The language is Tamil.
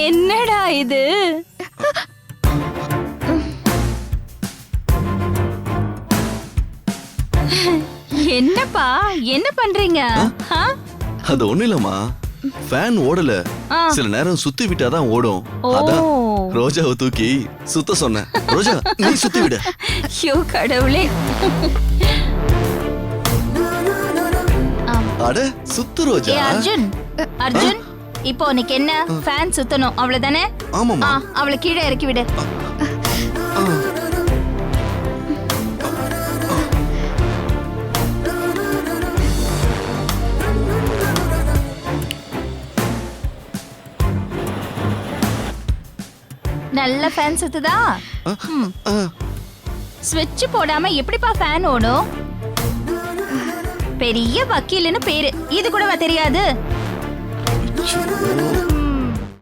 என்னடா இது? என்னப்பா என்ன பண்றீங்க? அது ஒண்ணு இல்லம்மா, ஃபேன் ஓடல, சில நேரம் சுத்தி விட்டாதான் ஓடும். அதான் ரோஜாவை தூக்கி சுத்த சொன்னேன். ரோஜா நீ சுத்தி விடு. ஐயோ கடவுளே. அட சுத்து ரோஜா. ஏ அர்ஜுன், அர்ஜுன் இப்போ உனக்கு என்ன? ஃபேன் சுத்தணும் அவ்வளவுதானே? ஆமாமா. அவளை கீழே இறக்கி விடு. நல்ல ஃபேன் சுத்துதா? ஸ்விட்ச் போடாம எப்படிப்பா ஃபேன் ஓடும்? பெரிய வக்கீல்னு பேரு, இது கூடவா தெரியாது?